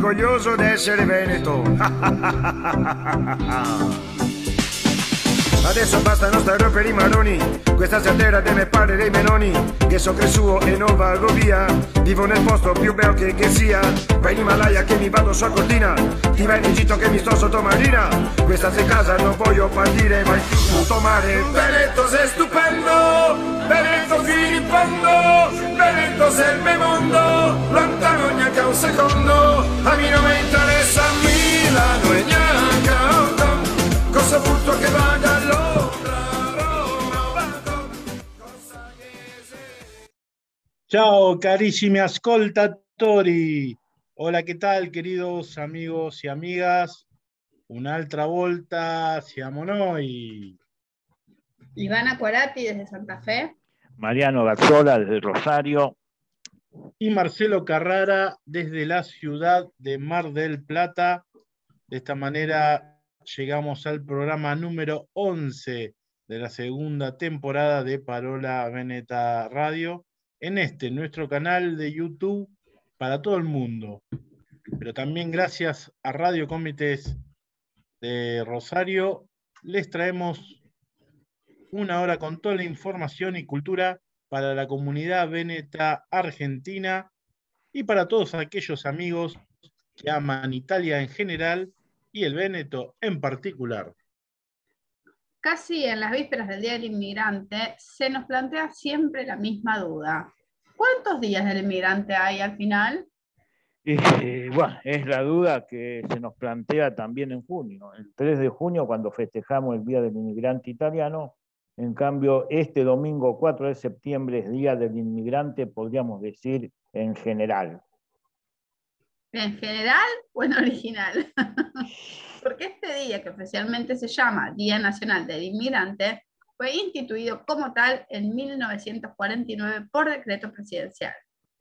orgoglioso di essere veneto. Adesso basta non stare per i maroni, questa sia terra delle palle dei menoni, che so che suo e non vago via, vivo nel posto più bello che sia, vai in Himalaya che mi vado su a Cortina, ti vai in Egitto che mi sto sotto marina, questa sei casa non voglio partire, vai tutto mare. Veneto sei stupendo, Veneto filippando, Veneto sei il mio mondo, lontano neanche un secondo, a me non mi interessa Milano e neanche Hong Kong, cosa butto che vada a Londra, Roma o Bangkok, cosa che sei. Ciao carissimi ascoltatori, hola, ¿qué tal queridos amigos y amigas? Un'altra volta siamo noi. Ivana Cuarati desde Santa Fe. Mariano Gazzola desde Rosario. Y Marcelo Carrara desde la ciudad de Mar del Plata. De esta manera llegamos al programa número 11 de la segunda temporada de Parola Veneta Radio, en nuestro canal de YouTube para todo el mundo. Pero también gracias a Radio Comités de Rosario, les traemos una hora con toda la información y cultura para la comunidad veneta argentina y para todos aquellos amigos que aman Italia en general y el Véneto en particular. Casi en las vísperas del Día del Inmigrante se nos plantea siempre la misma duda. ¿Cuántos días del inmigrante hay al final? Bueno, es la duda que se nos plantea también en junio, el 3 de junio cuando festejamos el Día del Inmigrante Italiano. En cambio, este domingo 4 de septiembre es Día del Inmigrante, podríamos decir en general. ¿En general o en original? Porque este día, que oficialmente se llama Día Nacional del Inmigrante, fue instituido como tal en 1949 por decreto presidencial,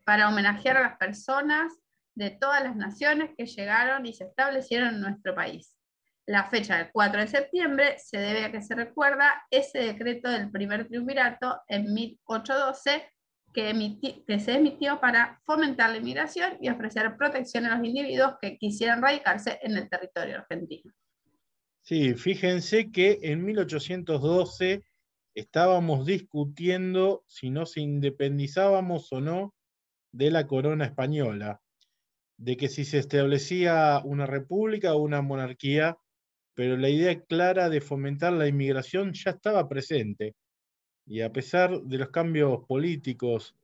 para homenajear a las personas de todas las naciones que llegaron y se establecieron en nuestro país. La fecha del 4 de septiembre se debe a que se recuerda ese decreto del primer triunvirato en 1812 que se emitió para fomentar la inmigración y ofrecer protección a los individuos que quisieran radicarse en el territorio argentino. Sí, fíjense que en 1812 estábamos discutiendo si nos independizábamos o no de la corona española, de que si se establecía una república o una monarquía, pero la idea clara de fomentar la inmigración ya estaba presente. Y a pesar de los cambios políticos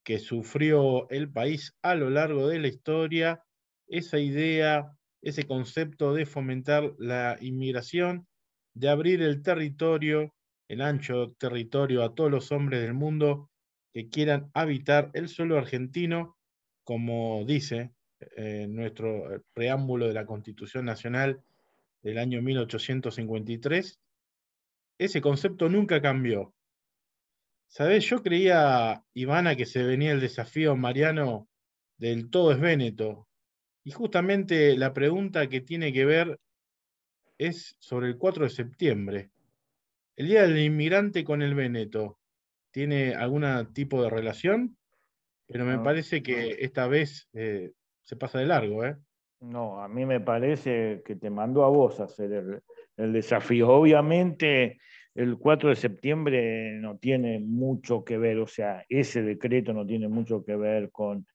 que sufrió el país a lo largo de la historia, esa idea, ese concepto de fomentar la inmigración, de abrir el territorio, el ancho territorio a todos los hombres del mundo que quieran habitar el suelo argentino, como dice nuestro preámbulo de la Constitución Nacional del año 1853, ese concepto nunca cambió. ¿Sabés? Yo creía, Ivana, que se venía el desafío mariano del todo es Véneto. Y justamente la pregunta que tiene que ver es sobre el 4 de septiembre. ¿El Día del Inmigrante con el Véneto tiene algún tipo de relación? Pero me parece que esta vez se pasa de largo, ¿eh? No, a mí me parece que te mandó a vos a hacer el desafío. Obviamente el 4 de septiembre no tiene mucho que ver, o sea, ese decreto no tiene mucho que ver con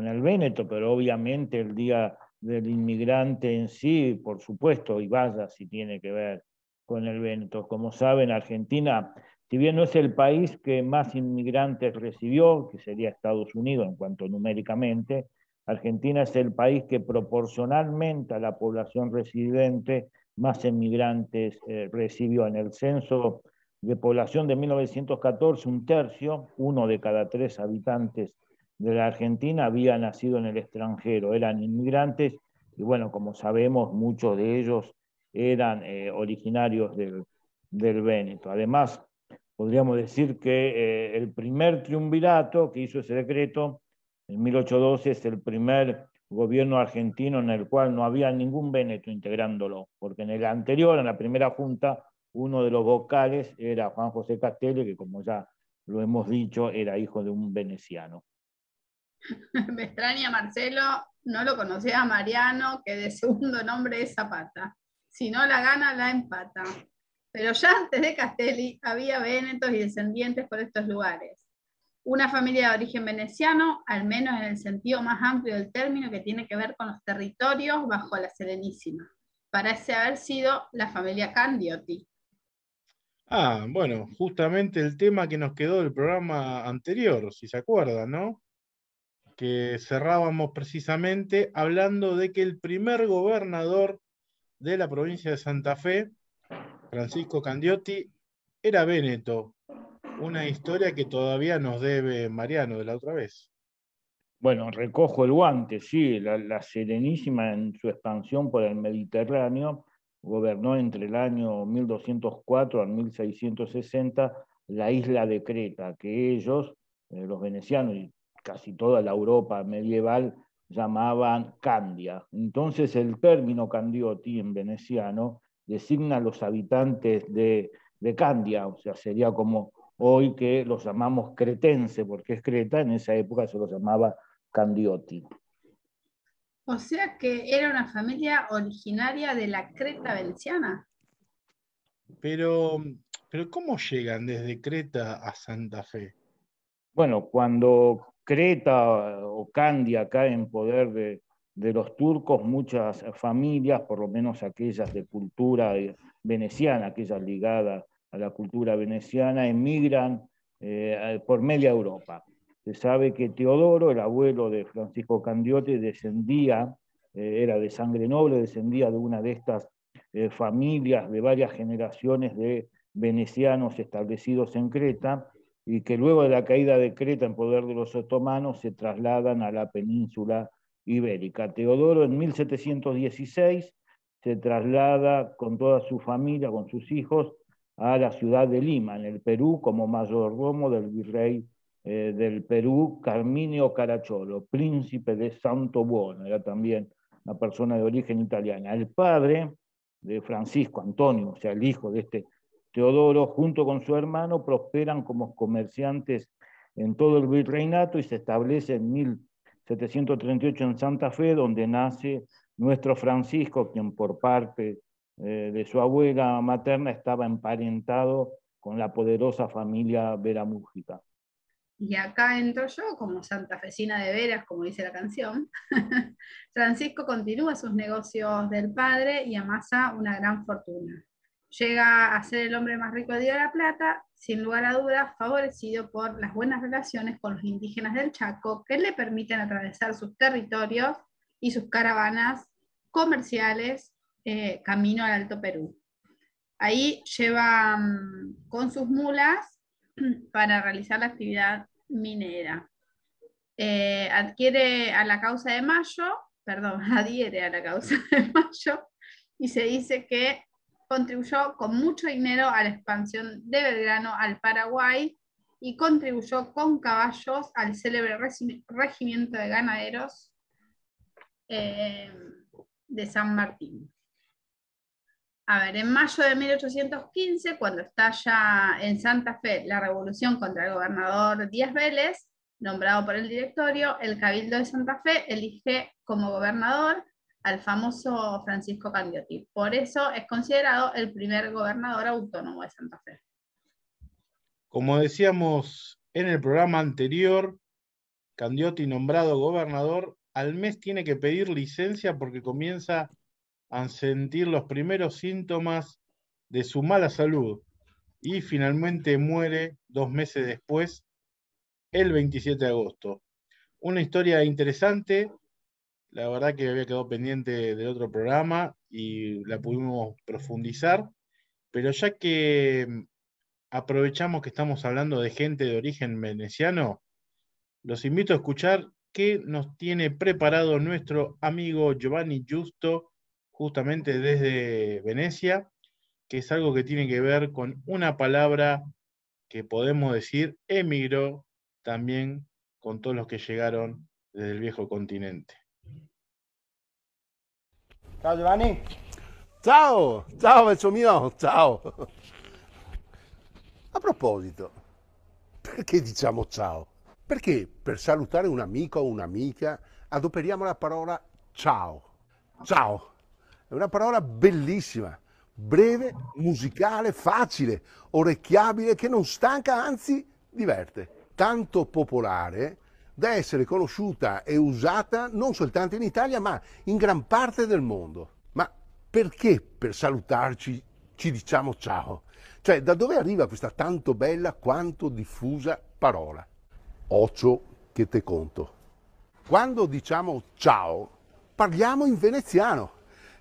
el Véneto, pero obviamente el Día del Inmigrante en sí, por supuesto, y vaya si tiene que ver con el Véneto. Como saben, Argentina, si bien no es el país que más inmigrantes recibió, que sería Estados Unidos en cuanto numéricamente, Argentina es el país que proporcionalmente a la población residente más inmigrantes recibió. En el censo de población de 1914, un tercio, 1 de cada 3 habitantes de la Argentina había nacido en el extranjero, eran inmigrantes, y bueno, como sabemos, muchos de ellos eran originarios del Véneto. Además, podríamos decir que el primer triunvirato que hizo ese decreto en 1812 es el primer gobierno argentino en el cual no había ningún véneto integrándolo, porque en el anterior, en la primera junta, uno de los vocales era Juan José Castelli, que como ya lo hemos dicho, era hijo de un veneciano. Me extraña Marcelo, no lo conocía a Mariano, que de segundo nombre es Zapata. Si no la gana, la empata. Pero ya antes de Castelli había vénetos y descendientes por estos lugares. Una familia de origen veneciano, al menos en el sentido más amplio del término, que tiene que ver con los territorios bajo la Serenísima. Parece haber sido la familia Candioti. Bueno, justamente el tema que nos quedó del programa anterior, si se acuerdan, ¿no? Que cerrábamos precisamente hablando de que el primer gobernador de la provincia de Santa Fe, Francisco Candioti, era véneto. Una historia que todavía nos debe Mariano de la otra vez. Bueno, recojo el guante, sí, la Serenísima en su expansión por el Mediterráneo gobernó entre el año 1204 al 1660 la isla de Creta, que ellos, los venecianos y casi toda la Europa medieval, llamaban Candia. Entonces el término Candioti en veneciano designa a los habitantes de Candia, o sea, sería como hoy que los llamamos cretense, porque es Creta, en esa época se los llamaba Candioti. O sea que era una familia originaria de la Creta veneciana. Pero ¿cómo llegan desde Creta a Santa Fe? Bueno, cuando Creta o Candia cae en poder de los turcos, muchas familias, por lo menos aquellas de cultura veneciana, aquellas ligadas a la cultura veneciana, emigran por media Europa. Se sabe que Teodoro, el abuelo de Francisco Candioti, descendía, era de sangre noble, descendía de una de estas familias de varias generaciones de venecianos establecidos en Creta, y que luego de la caída de Creta en poder de los otomanos se trasladan a la península ibérica. Teodoro en 1716 se traslada con toda su familia, con sus hijos, a la ciudad de Lima, en el Perú, como mayordomo del virrey del Perú, Carminio Caracciolo, príncipe de Santo Buono, era también una persona de origen italiana. El padre de Francisco, Antonio, o sea, el hijo de este Teodoro, junto con su hermano, prosperan como comerciantes en todo el virreinato y se establece en 1738 en Santa Fe, donde nace nuestro Francisco, quien por parte de su abuela materna estaba emparentado con la poderosa familia Veramúgica. Y acá entro yo, como santafesina de veras, como dice la canción. Francisco continúa sus negocios del padre y amasa una gran fortuna. Llega a ser el hombre más rico de Río de la Plata, sin lugar a dudas, favorecido por las buenas relaciones con los indígenas del Chaco, que le permiten atravesar sus territorios y sus caravanas comerciales camino al Alto Perú. Ahí lleva con sus mulas para realizar la actividad minera. Adhiere a la causa de Mayo, y se dice que contribuyó con mucho dinero a la expansión de Belgrano al Paraguay y contribuyó con caballos al célebre regimiento de ganaderos de San Martín. A ver, en mayo de 1815, cuando estalla en Santa Fe la revolución contra el gobernador Díaz Vélez, nombrado por el directorio, el Cabildo de Santa Fe elige como gobernador al famoso Francisco Candioti. Por eso es considerado el primer gobernador autónomo de Santa Fe. Como decíamos en el programa anterior, Candioti nombrado gobernador, al mes tiene que pedir licencia porque comienza a sentir los primeros síntomas de su mala salud y finalmente muere 2 meses después, el 27 de agosto. Una historia interesante, la verdad que había quedado pendiente del otro programa y la pudimos profundizar, pero ya que aprovechamos que estamos hablando de gente de origen veneciano, los invito a escuchar qué nos tiene preparado nuestro amigo Giovanni Giusto, justamente desde Venecia, que es algo que tiene que ver con una palabra que podemos decir emigró también con todos los que llegaron desde el viejo continente. Ciao Giovanni. Ciao, ciao verso mio, ciao. A proposito, perché diciamo ciao? Perché per salutare un amico o un'amica adoperiamo la parola ciao? Ciao è una parola bellissima, breve, musicale, facile, orecchiabile, che non stanca, anzi diverte. Tanto popolare da essere conosciuta e usata non soltanto in Italia, ma in gran parte del mondo. Ma perché per salutarci ci diciamo ciao? Cioè, da dove arriva questa tanto bella quanto diffusa parola? Ocho che te conto. Quando diciamo ciao, parliamo in veneziano.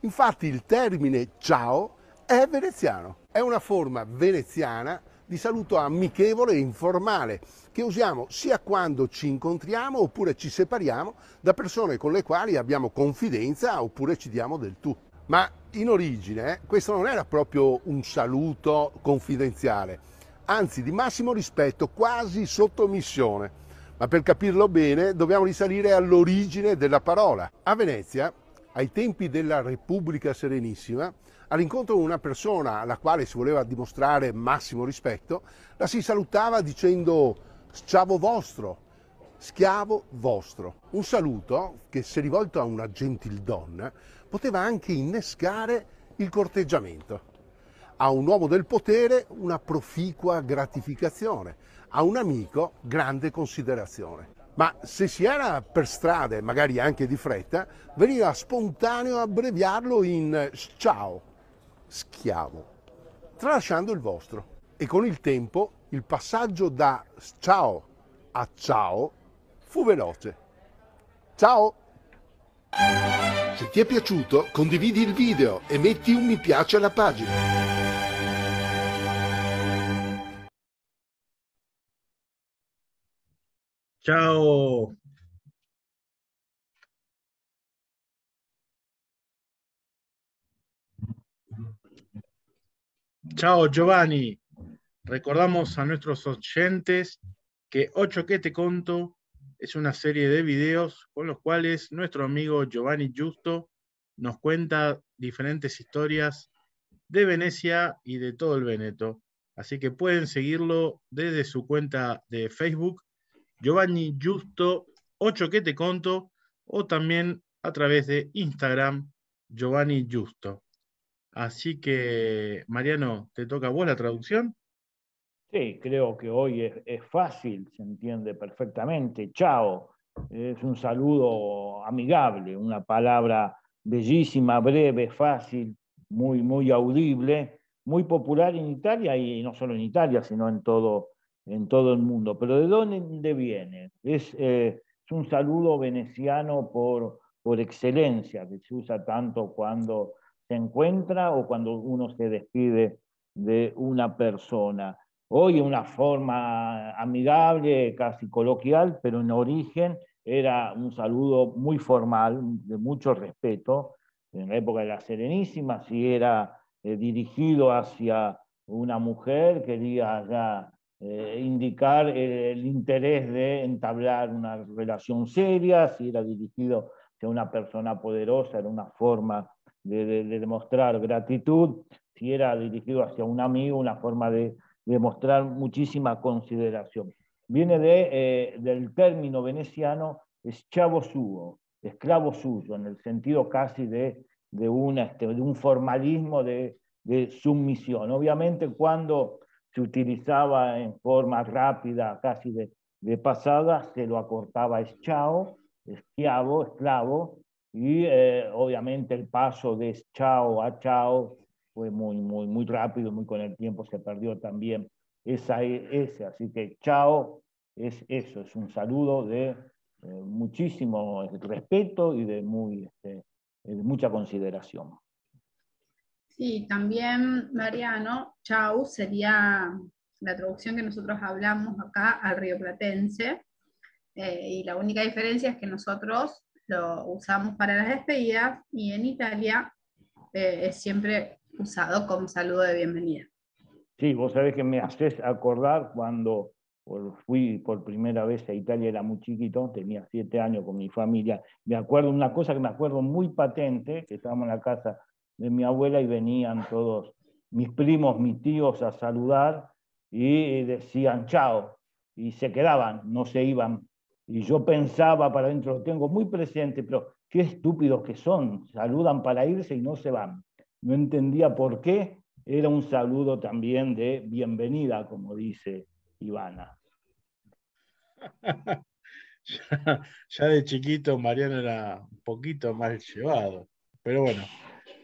Infatti il termine ciao è veneziano. È una forma veneziana di saluto amichevole e informale che usiamo sia quando ci incontriamo oppure ci separiamo da persone con le quali abbiamo confidenza oppure ci diamo del tu. Ma in origine questo non era proprio un saluto confidenziale, anzi di massimo rispetto, quasi sottomissione. Ma per capirlo bene dobbiamo risalire all'origine della parola. A Venezia, ai tempi della Repubblica Serenissima, all'incontro di una persona alla quale si voleva dimostrare massimo rispetto, la si salutava dicendo schiavo vostro, schiavo vostro. Un saluto che, se rivolto a una gentildonna, poteva anche innescare il corteggiamento. A un uomo del potere una proficua gratificazione, a un amico grande considerazione. Ma se si era per strada, magari anche di fretta, veniva spontaneo abbreviarlo in ciao, schiavo, tralasciando il vostro. E con il tempo il passaggio da ciao a ciao fu veloce. Ciao! Se ti è piaciuto, condividi il video e metti un mi piace alla pagina. Ciao. Ciao Giovanni. Recordamos a nuestros oyentes que Ocho que te conto es una serie de videos con los cuales nuestro amigo Giovanni Giusto nos cuenta diferentes historias de Venecia y de todo el Véneto. Así que pueden seguirlo desde su cuenta de Facebook, Giovanni Giusto 8 que te conto, o también a través de Instagram, Giovanni Giusto. Así que, Mariano, ¿te toca a vos la traducción? Sí, creo que hoy es fácil, se entiende perfectamente. Ciao, es un saludo amigable, una palabra bellísima, breve, fácil, muy audible, muy popular en Italia y no solo en Italia, sino en todo el mundo. Pero ¿de dónde viene? Es un saludo veneciano por excelencia, que se usa tanto cuando se encuentra o cuando uno se despide de una persona. Hoy una forma amigable, casi coloquial, pero en origen era un saludo muy formal, de mucho respeto. En la época de la Serenísima, si era dirigido hacia una mujer, quería ya indicar el interés de entablar una relación seria. Si era dirigido hacia una persona poderosa, era una forma de demostrar gratitud. Si era dirigido hacia un amigo, una forma de mostrar muchísima consideración. Viene del término veneciano schiavo suo, esclavo suyo, en el sentido casi de un formalismo de sumisión. Obviamente cuando se utilizaba en forma rápida, casi de pasada, se lo acortaba schiavo, esclavo, esclavo, y obviamente el paso de schiavo a ciao fue muy rápido, muy con el tiempo se perdió también ese. Así que ciao es eso, es un saludo de muchísimo respeto y de mucha consideración. Sí, también, Mariano, ciao sería la traducción que nosotros hablamos acá al rioplatense, y la única diferencia es que nosotros lo usamos para las despedidas y en Italia es siempre usado como saludo de bienvenida. Sí, vos sabés que me haces acordar cuando fui por primera vez a Italia, era muy chiquito, tenía 7 años con mi familia. Me acuerdo una cosa que me acuerdo muy patente, que estábamos en la casa de mi abuela y venían todos mis primos, mis tíos a saludar y decían chao. y se quedaban, no se iban. Y yo pensaba para adentro, lo tengo muy presente, pero qué estúpidos que son, saludan para irse y no se van. No entendía por qué, era un saludo también de bienvenida, como dice Ivana. Ya de chiquito Mariano era un poquito mal llevado. Pero bueno,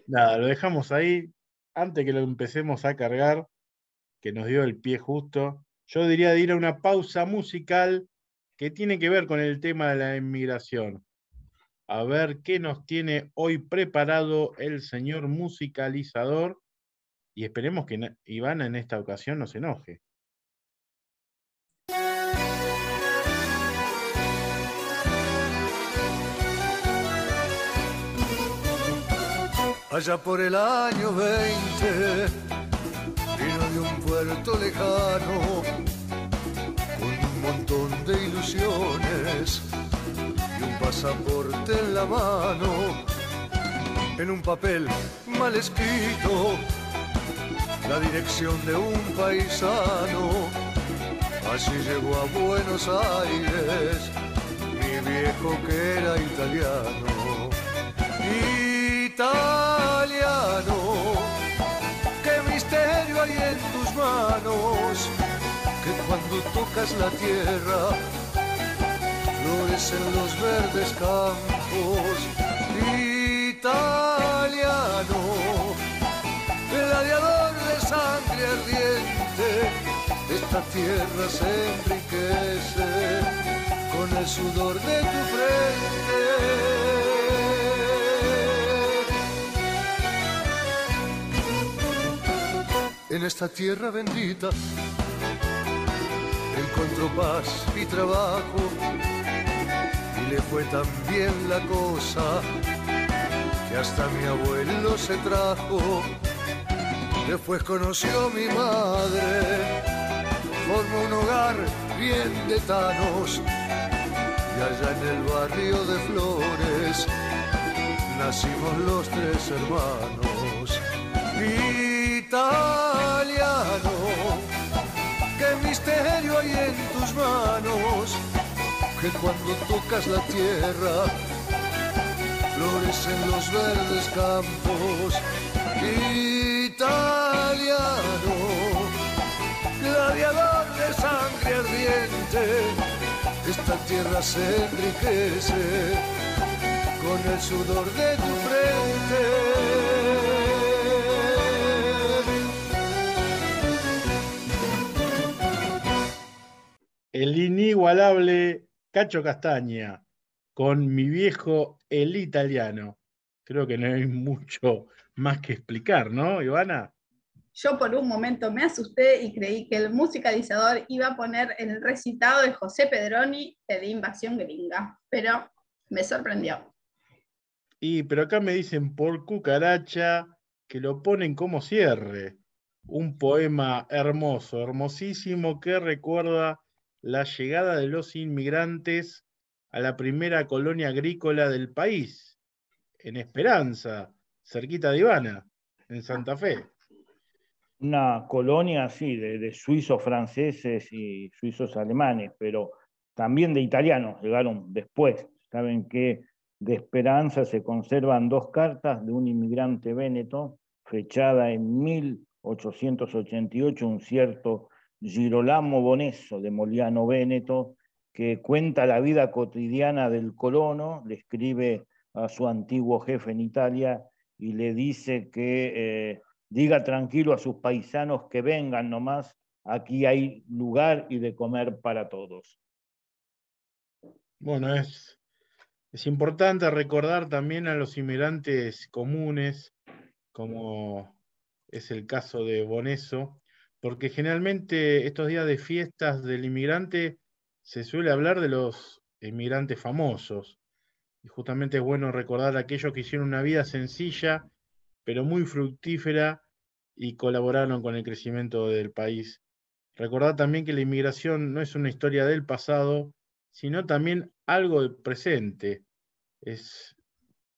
nada, lo dejamos ahí. Antes que lo empecemos a cargar, que nos dio el pie justo, yo diría de ir a una pausa musical que tiene que ver con el tema de la inmigración. A ver qué nos tiene hoy preparado el señor musicalizador y esperemos que Ivana en esta ocasión no se enoje. Allá por el año 20, vino de un puerto lejano, con un montón de ilusiones y un pasaporte en la mano, en un papel mal escrito, la dirección de un paisano. Así llegó a Buenos Aires, mi viejo que era italiano. Italiano, qué misterio hay en tus manos, que cuando tocas la tierra florecen los verdes campos. Italiano, gladiador de sangre ardiente, esta tierra se enriquece con el sudor de tu frente. En esta tierra bendita encontró paz y trabajo, y le fue tan bien la cosa que hasta mi abuelo se trajo. Después conoció a mi madre, formó un hogar bien de tanos, y allá en el barrio de Flores nacimos los tres hermanos. Italiano, qué misterio hay en tus manos, que cuando tocas la tierra florecen los verdes campos. Italiano, gladiador de sangre ardiente, esta tierra se enriquece con el sudor de tu frente. El inigualable Cacho Castaña, con mi viejo el italiano. Creo que no hay mucho más que explicar, ¿no, Ivana? Yo por un momento me asusté y creí que el musicalizador iba a poner el recitado de José Pedroni de Invasión Gringa, pero me sorprendió. Pero acá me dicen por cucaracha que lo ponen como cierre. Un poema hermoso, hermosísimo, que recuerda la llegada de los inmigrantes a la primera colonia agrícola del país, en Esperanza, cerquita de Ivana, en Santa Fe. Una colonia así, de suizos franceses y suizos alemanes, pero también de italianos, llegaron después. Saben que de Esperanza se conservan 2 cartas de un inmigrante véneto, fechada en 1888, un cierto Girolamo Bonesso de Moliano Véneto, que cuenta la vida cotidiana del colono, le escribe a su antiguo jefe en Italia y le dice que diga tranquilo a sus paisanos que vengan nomás, aquí hay lugar y de comer para todos. Bueno, es importante recordar también a los inmigrantes comunes, como es el caso de Bonesso, porque generalmente estos días de fiestas del inmigrante se suele hablar de los inmigrantes famosos. Y justamente es bueno recordar a aquellos que hicieron una vida sencilla, pero muy fructífera y colaboraron con el crecimiento del país. Recordar también que la inmigración no es una historia del pasado, sino también algo del presente.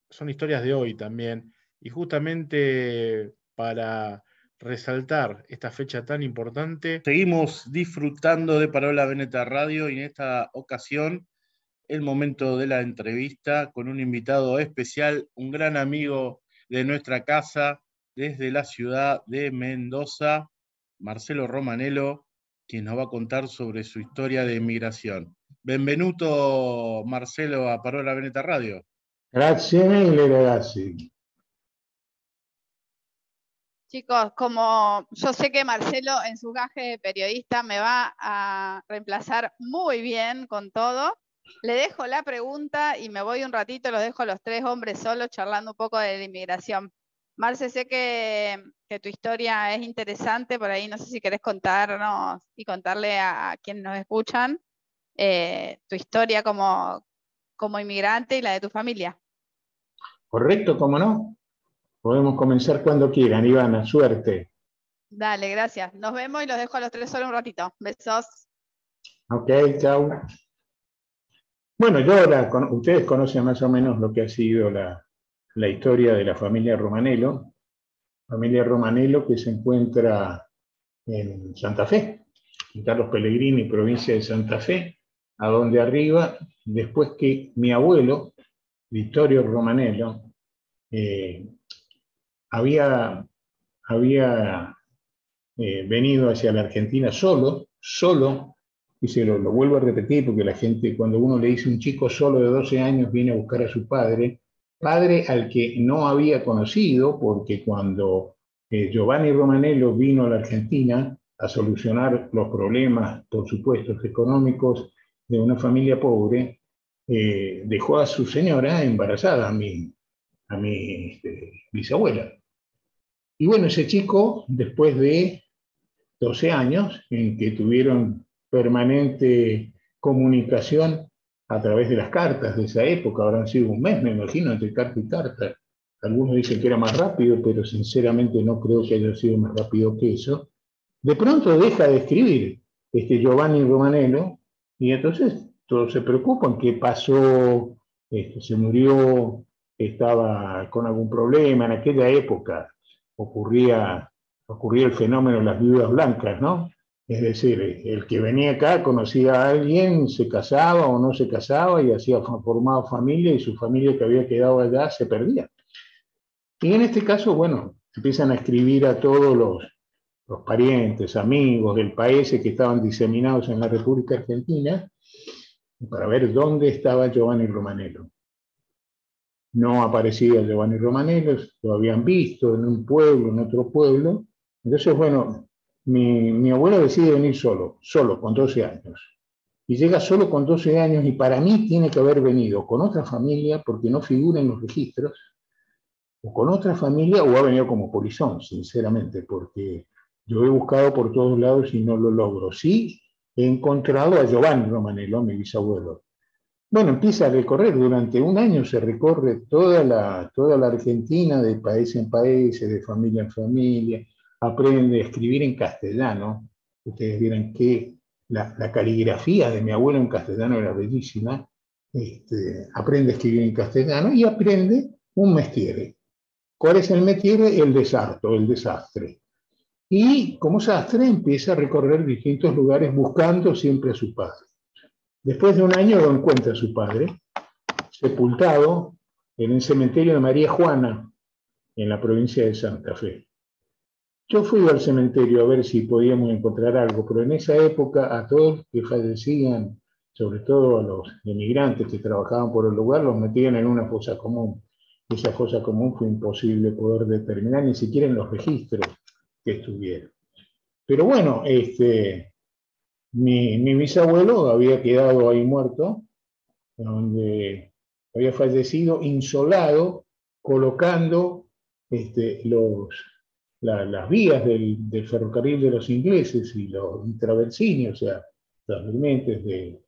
Son historias de hoy también. Y justamente para resaltar esta fecha tan importante. Seguimos disfrutando de Parola Veneta Radio y en esta ocasión el momento de la entrevista con un invitado especial, un gran amigo de nuestra casa desde la ciudad de Mendoza, Marcelo Romanello, quien nos va a contar sobre su historia de emigración. Benvenuto Marcelo a Parola Veneta Radio. Grazie mille ragazzi. Chicos, como yo sé que Marcelo en su gaje de periodista me va a reemplazar muy bien con todo, le dejo la pregunta y me voy un ratito, los dejo a los tres hombres solos charlando un poco de la inmigración. Marce, sé que tu historia es interesante, por ahí no sé si querés contarnos y contarle a quienes nos escuchan tu historia como inmigrante y la de tu familia. Correcto, ¿cómo no? Podemos comenzar cuando quieran, Ivana, suerte. Dale, gracias. Nos vemos y los dejo a los tres solo un ratito. Besos. Ok, chao. Bueno, yo ahora, ustedes conocen más o menos lo que ha sido la historia de la familia Romanello. Familia Romanello que se encuentra en Santa Fe, en Carlos Pellegrini, provincia de Santa Fe, a donde arriba, después que mi abuelo, Vittorio Romanello, había venido hacia la Argentina solo, y se lo vuelvo a repetir porque la gente, cuando uno le dice un chico solo de 12 años viene a buscar a su padre al que no había conocido, porque cuando Giovanni Romanello vino a la Argentina a solucionar los problemas, por supuesto, económicos de una familia pobre, dejó a su señora embarazada, a mi bisabuela. Y bueno, ese chico, después de 12 años, en que tuvieron permanente comunicación a través de las cartas de esa época, habrán sido un mes, me imagino, entre carta y carta. Algunos dicen que era más rápido, pero sinceramente no creo que haya sido más rápido que eso. De pronto deja de escribir Giovanni Romanello, y entonces todos se preocupan, ¿qué pasó? Se murió, estaba con algún problema. En aquella época ocurría el fenómeno de las viudas blancas, ¿no? Es decir, el que venía acá conocía a alguien, se casaba o no se casaba y formaba familia, y su familia que había quedado allá se perdía. Y en este caso, bueno, empiezan a escribir a todos los parientes, amigos del país que estaban diseminados en la República Argentina para ver dónde estaba Giovanni Romanello. No aparecía Giovanni Romanello, lo habían visto en un pueblo, en otro pueblo. Entonces, bueno, mi abuelo decide venir solo, con 12 años. Y llega solo con 12 años, y para mí tiene que haber venido con otra familia, porque no figura en los registros, o con otra familia, o ha venido como polizón, sinceramente, porque yo he buscado por todos lados y no lo logro. Sí, he encontrado a Giovanni Romanello, mi bisabuelo. Bueno, empieza a recorrer, durante un año se recorre toda la Argentina, de país en país, de familia en familia, aprende a escribir en castellano. Ustedes vieron que la caligrafía de mi abuelo en castellano era bellísima. Aprende a escribir en castellano y aprende un mestiere. ¿Cuál es el mestiere? El desarto, el desastre. Y como sastre empieza a recorrer distintos lugares buscando siempre a su padre. Después de un año lo encuentra a su padre, sepultado en el cementerio de María Juana, en la provincia de Santa Fe. Yo fui al cementerio a ver si podíamos encontrar algo, pero en esa época a todos los que fallecían, sobre todo a los emigrantes que trabajaban por el lugar, los metían en una fosa común. Esa fosa común fue imposible poder determinar, ni siquiera en los registros que estuvieron. Pero bueno, mi bisabuelo había quedado ahí muerto, donde había fallecido insolado, colocando las vías del ferrocarril de los ingleses y los traversini, o sea, los durmientes de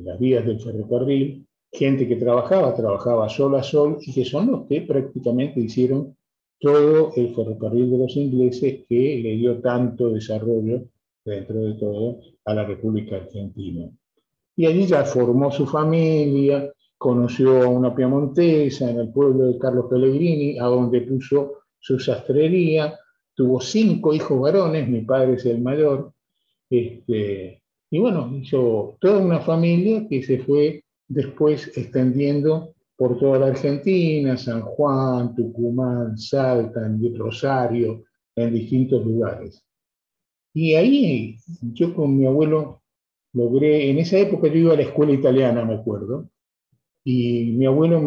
las vías del ferrocarril, gente que trabajaba sol a sol, y que son los que prácticamente hicieron todo el ferrocarril de los ingleses, que le dio tanto desarrollo, dentro de todo, a la República Argentina. Y allí ya formó su familia, conoció a una piamontesa en el pueblo de Carlos Pellegrini, a donde puso su sastrería, tuvo 5 hijos varones, mi padre es el mayor, y bueno, hizo toda una familia que se fue después extendiendo por toda la Argentina, San Juan, Tucumán, Salta, Rosario, en distintos lugares. Y ahí yo con mi abuelo logré, en esa época yo iba a la escuela italiana, me acuerdo, y mi abuelo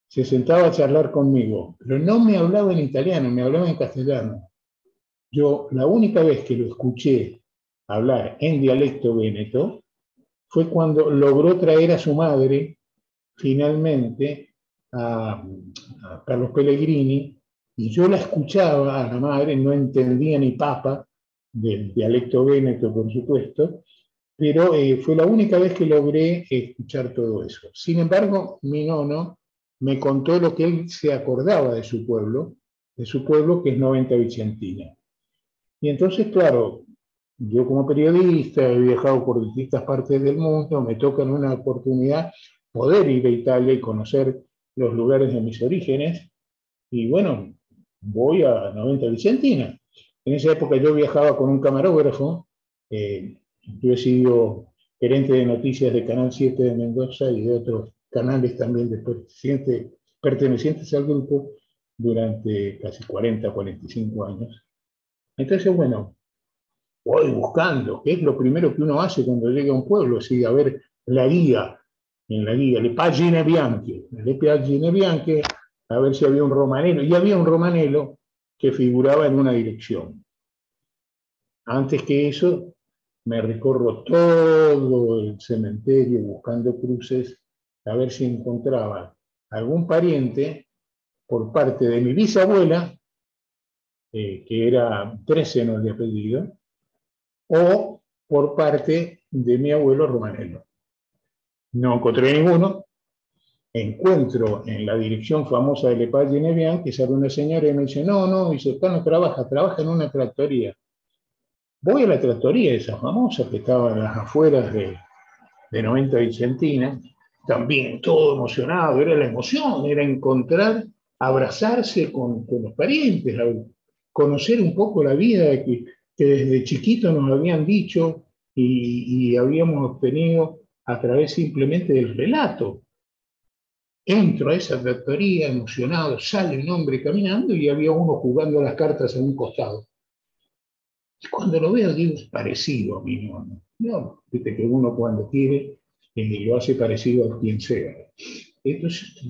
se sentaba a charlar conmigo, pero no me hablaba en italiano, me hablaba en castellano. Yo la única vez que lo escuché hablar en dialecto véneto fue cuando logró traer a su madre finalmente a Carlos Pellegrini, y yo la escuchaba a la madre, no entendía ni papa del dialecto véneto, por supuesto, pero fue la única vez que logré escuchar todo eso. Sin embargo, mi nono me contó lo que él se acordaba de su pueblo que es 90 Vicentina. Y entonces, claro, yo como periodista he viajado por distintas partes del mundo, me toca en una oportunidad poder ir a Italia y conocer los lugares de mis orígenes, y bueno, voy a 90 Vicentina. En esa época yo viajaba con un camarógrafo, yo he sido gerente de noticias de Canal 7 de Mendoza y de otros canales también pertenecientes al grupo durante casi 40, 45 años. Entonces, bueno, voy buscando, que es lo primero que uno hace cuando llega a un pueblo, así, a ver la guía, en la guía, le pagine bianche, a ver si había un romanelo, y había un romanelo que figuraba en una dirección. Antes que eso, me recorro todo el cementerio buscando cruces, a ver si encontraba algún pariente por parte de mi bisabuela, que era Treceno de apellido, o por parte de mi abuelo Romanello. No encontré ninguno. Encuentro en la dirección famosa de Le Pagine Bianche, que sale una señora y me dice, no, dice, usted no trabaja en una tractoría. Voy a la tractoría esa famosa que estaba en las afueras de 90 Vicentina, también todo emocionado, era la emoción, era encontrar, abrazarse con los parientes, conocer un poco la vida que desde chiquito nos habían dicho y habíamos obtenido a través simplemente del relato. Entro a esa tractoría emocionado, sale un hombre caminando y había uno jugando a las cartas a un costado. Y cuando lo veo, digo, es parecido a mí, no, viste que uno cuando quiere lo hace parecido a quien sea. Entonces,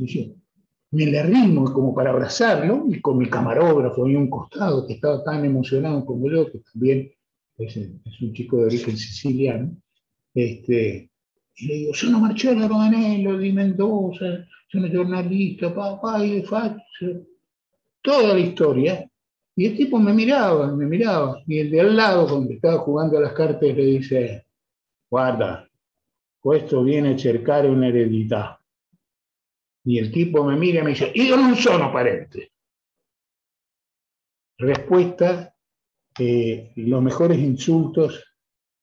me le arrimo como para abrazarlo, y con mi camarógrafo ahí a un costado, que estaba tan emocionado como yo, que también es un chico de origen siciliano, y le digo, sono Marcello Romanello di Mendoza, sono giornalista, papá, y faccio toda la historia. Y el tipo me miraba, y el de al lado, donde estaba jugando a las cartas, le dice, guarda, questo viene a cercare un'eredità. Y el tipo me mira y me dice, io non sono parente. Respuesta, los mejores insultos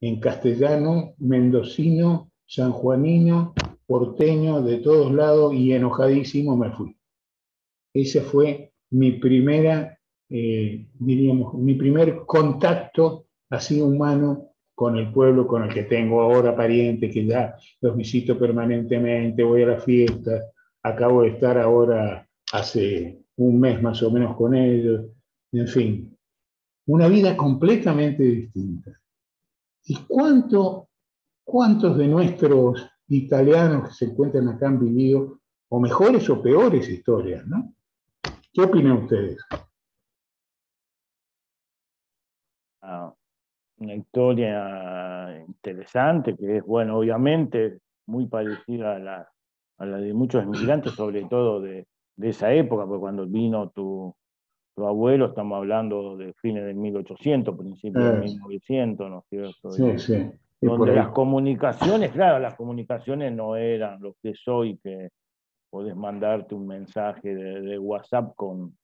en castellano, mendocino, sanjuanino, porteño, de todos lados, y enojadísimo me fui. Ese fue mi primera, mi primer contacto así humano con el pueblo con el que tengo ahora parientes, que ya los visito permanentemente, voy a las fiestas, acabo de estar ahora hace un mes más o menos con ellos, en fin, una vida completamente distinta. ¿Y cuántos de nuestros italianos que se encuentran acá han vivido o mejores o peores historias, ¿no? ¿Qué opinan ustedes? Una historia interesante, que es, bueno, obviamente muy parecida a la de muchos inmigrantes, sobre todo de esa época, porque cuando vino tu abuelo, estamos hablando de fines del 1800, principios de 1900, ¿no es cierto? Sí. Donde las comunicaciones, claro, las comunicaciones no eran lo que es hoy, que podés mandarte un mensaje de WhatsApp con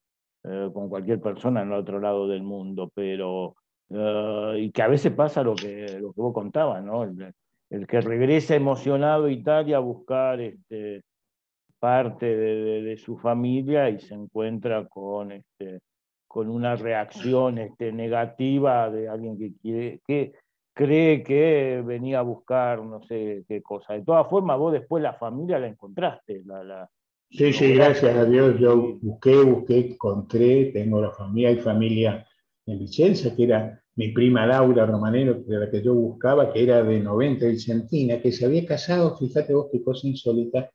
cualquier persona en el otro lado del mundo, pero y que a veces pasa lo que vos contabas, ¿no? El que regresa emocionado a Italia a buscar parte de su familia y se encuentra con con una reacción negativa de alguien que cree que venía a buscar no sé qué cosa. De todas formas, vos después la familia la encontraste. Sí, sí, gracias a Dios. Yo busqué, encontré, tengo hay familia en Vicenza, que era mi prima Laura Romanero, que era la que yo buscaba, que era de 90 Vicentina, que se había casado, fíjate vos qué cosa insólita,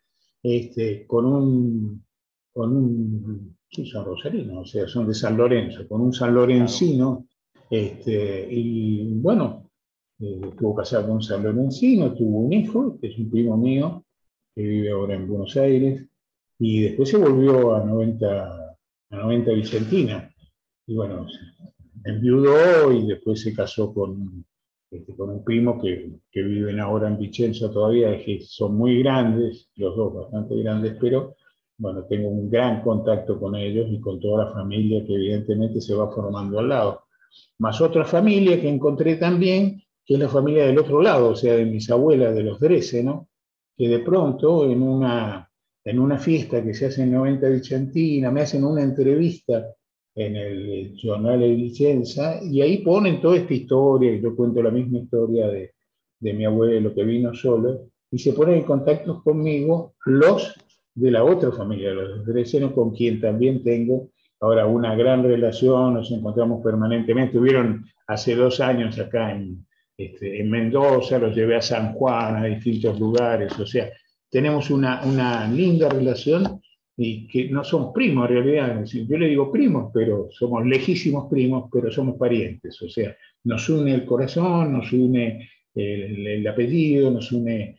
sí, son rosarinos, o sea, son de San Lorenzo, con un sanlorencino, y bueno, estuvo casado con un sanlorencino, tuvo un hijo, que es un primo mío, que vive ahora en Buenos Aires, y después se volvió a 90 Vicentina. Y bueno, enviudó y después se casó con un primo que viven ahora en Vicenza todavía, que son muy grandes, los dos bastante grandes, pero bueno, tengo un gran contacto con ellos y con toda la familia que evidentemente se va formando al lado. Más otra familia que encontré también, que es la familia del otro lado, o sea, de mis abuelas, de los Drese, ¿no? Que de pronto en una fiesta que se hace en 90 Vicentina, me hacen una entrevista en el Jornal de Vicenza, y ahí ponen toda esta historia, y yo cuento la misma historia de mi abuelo que vino solo, y se ponen en contacto conmigo los de la otra familia, los Drecenos, con quien también tengo ahora una gran relación, nos encontramos permanentemente. Estuvieron hace 2 años acá en Mendoza, los llevé a San Juan, a distintos lugares, o sea, tenemos una linda relación y que no son primos en realidad. Yo le digo primos, pero somos lejísimos primos, pero somos parientes, o sea, nos une el corazón, nos une el apellido, nos une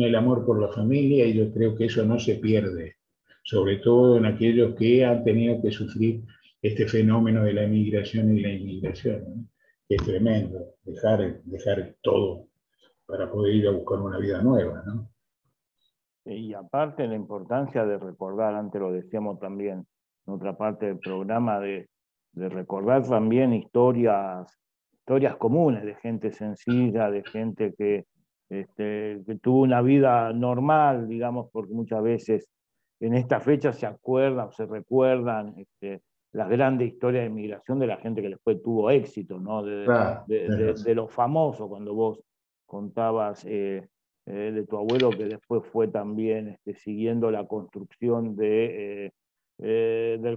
el amor por la familia, y yo creo que eso no se pierde, sobre todo en aquellos que han tenido que sufrir este fenómeno de la emigración y la inmigración, ¿no? Que es tremendo, dejar todo para poder ir a buscar una vida nueva, ¿no? Y aparte la importancia de recordar, antes lo decíamos también en otra parte del programa, de recordar también historias comunes, de gente sencilla, de gente que tuvo una vida normal, digamos, porque muchas veces en esta fecha se acuerdan o se recuerdan las grandes historias de migración de la gente que después tuvo éxito, ¿no? Claro, de los famosos, cuando vos contabas de tu abuelo, que después fue también siguiendo la construcción del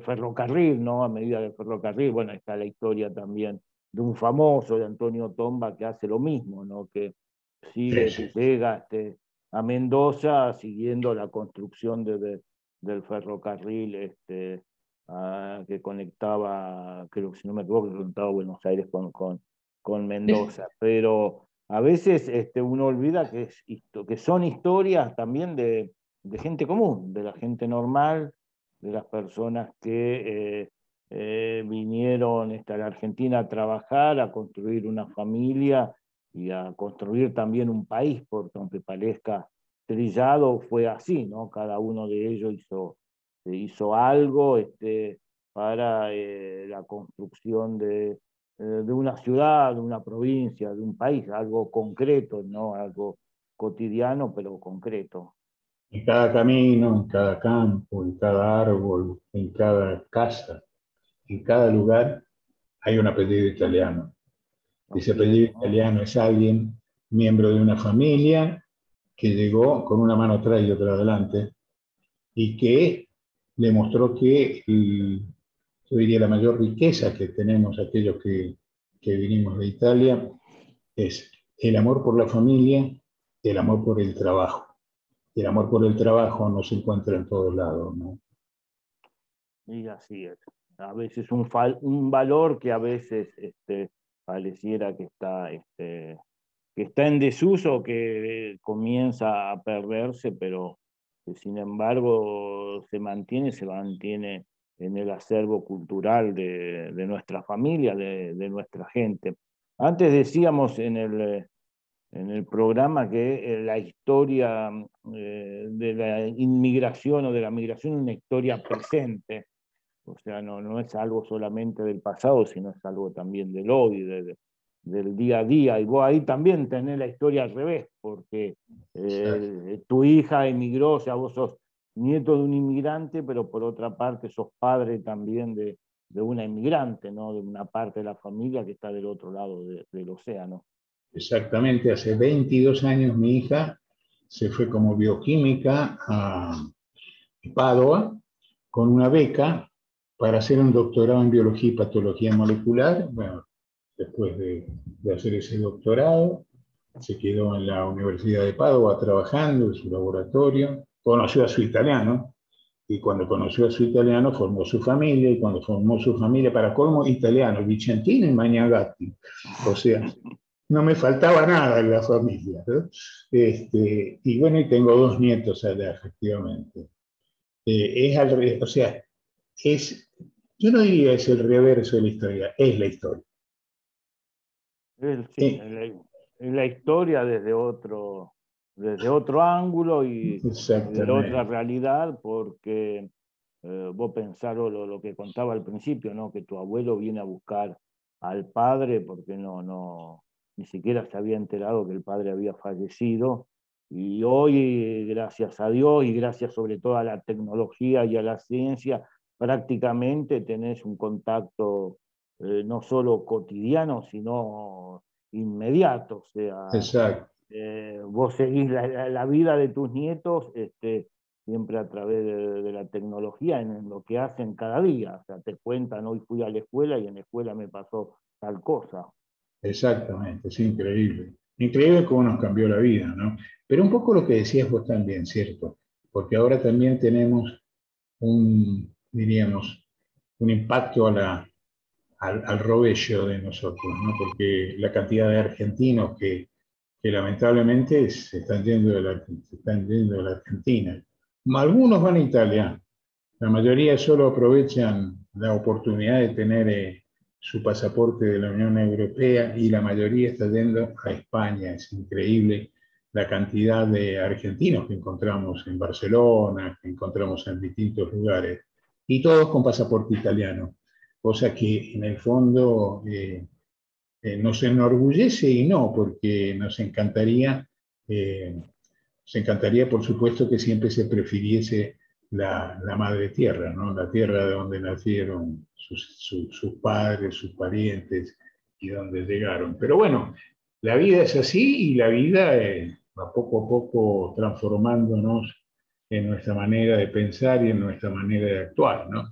ferrocarril, ¿no? A medida del ferrocarril, bueno, está la historia también de un famoso, de Antonio Tomba, que hace lo mismo, ¿no? Que sigue, sí, que llega a Mendoza siguiendo la construcción del ferrocarril que conectaba, creo que si no me equivoco, que conectaba Buenos Aires con Mendoza. Pero a veces uno olvida que son historias también de gente común, de la gente normal, de las personas que vinieron a la Argentina a trabajar, a construir una familia y a construir también un país, porque aunque parezca trillado, fue así, ¿no? Cada uno de ellos hizo algo para la construcción de una ciudad, de una provincia, de un país, algo concreto, no algo cotidiano, pero concreto. En cada camino, en cada campo, en cada árbol, en cada casa, en cada lugar hay un apellido italiano. Ese apellido italiano es alguien, miembro de una familia, que llegó con una mano atrás y otra adelante, y que demostró que yo diría la mayor riqueza que tenemos aquellos que vinimos de Italia es el amor por la familia, el amor por el trabajo. El amor por el trabajo no se encuentra en todos lados, ¿no? Y así es. A veces un valor que a veces pareciera que está en desuso, que comienza a perderse, pero que sin embargo se mantiene en el acervo cultural de nuestra familia, de nuestra gente. Antes decíamos en el programa que la historia de la inmigración o de la migración es una historia presente, o sea, no es algo solamente del pasado, sino es algo también del hoy, del día a día. Y vos ahí también tenés la historia al revés, porque tu hija emigró, o sea, vos sos nieto de un inmigrante, pero por otra parte sos padre también de de una inmigrante, ¿no? De una parte de la familia que está del otro lado del océano. Exactamente, hace 22 años mi hija se fue como bioquímica a Padua con una beca para hacer un doctorado en biología y patología molecular. Bueno, después de hacer ese doctorado, se quedó en la Universidad de Padua trabajando en su laboratorio, conoció a su italiano, y cuando conoció a su italiano formó su familia, y cuando formó su familia, para colmo, italiano, Vicentino y Magnagatti. O sea, no me faltaba nada en la familia, ¿no? Y bueno, y tengo 2 nietos allá, efectivamente. Es al revés, o sea, yo no diría es el reverso de la historia, es la historia. Sí, es la historia desde otro ángulo y de otra realidad, porque vos pensás lo que contaba al principio, ¿no? Que tu abuelo viene a buscar al padre porque ni siquiera se había enterado que el padre había fallecido, y hoy, gracias a Dios y gracias sobre todo a la tecnología y a la ciencia, prácticamente tenés un contacto no solo cotidiano, sino inmediato. O sea, exacto. Vos seguís la vida de tus nietos siempre a través de la tecnología, en lo que hacen cada día. O sea, te cuentan, hoy fui a la escuela y en la escuela me pasó tal cosa. Exactamente, es increíble. Increíble cómo nos cambió la vida, ¿no? Pero un poco lo que decías vos también, ¿cierto? Porque ahora también tenemos diríamos, un impacto al rovello de nosotros, ¿no? Porque la cantidad de argentinos que lamentablemente se están yendo de la Argentina. Algunos van a Italia, la mayoría solo aprovechan la oportunidad de tener su pasaporte de la Unión Europea, y la mayoría está yendo a España. Es increíble la cantidad de argentinos que encontramos en Barcelona, que encontramos en distintos lugares, y todos con pasaporte italiano, cosa que en el fondo nos enorgullece y no, porque nos encantaría, por supuesto, que siempre se prefiriese la madre tierra, ¿no? La tierra de donde nacieron sus padres, sus parientes, y donde llegaron. Pero bueno, la vida es así, y la vida va poco a poco transformándonos en nuestra manera de pensar y en nuestra manera de actuar, ¿no?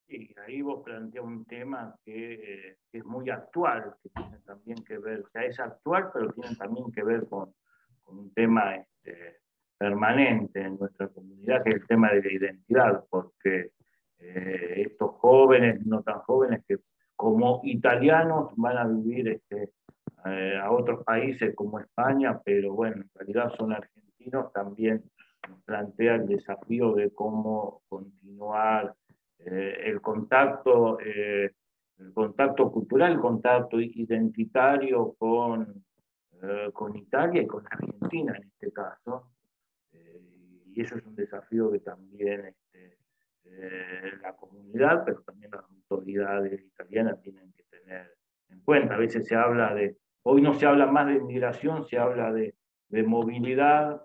Y ahí vos planteas un tema que es muy actual, que tiene también que ver, o sea, es actual, pero tiene también que ver con un tema permanente en nuestra comunidad, que es el tema de la identidad, porque estos jóvenes, no tan jóvenes, que como italianos van a vivir a otros países como España, pero bueno, en realidad son argentinos, también plantea el desafío de cómo continuar el contacto cultural, el contacto identitario con Italia y con Argentina en este caso. Y eso es un desafío que también la comunidad, pero también las autoridades italianas tienen que tener en cuenta. A veces hoy no se habla más de inmigración, se habla de movilidad,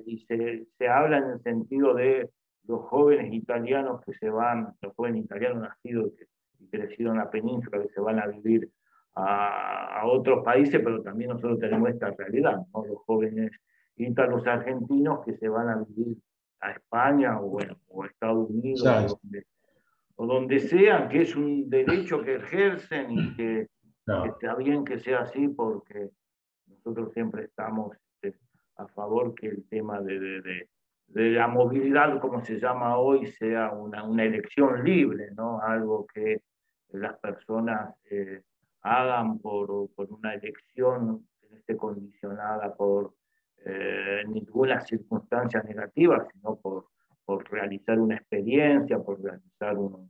y se habla en el sentido de los jóvenes italianos que se van, los jóvenes italianos nacidos y crecidos en la península, que se van a vivir a otros países, pero también nosotros tenemos esta realidad, ¿no? Los jóvenes ítalos argentinos que se van a vivir a España o a Estados Unidos o donde sea, que es un derecho que ejercen y que está bien que sea así, porque nosotros siempre estamos a favor que el tema de la movilidad, como se llama hoy, sea una elección libre, ¿no? Algo que las personas hagan por una elección que no esté condicionada por ninguna circunstancia negativa, sino por realizar una experiencia, por realizar una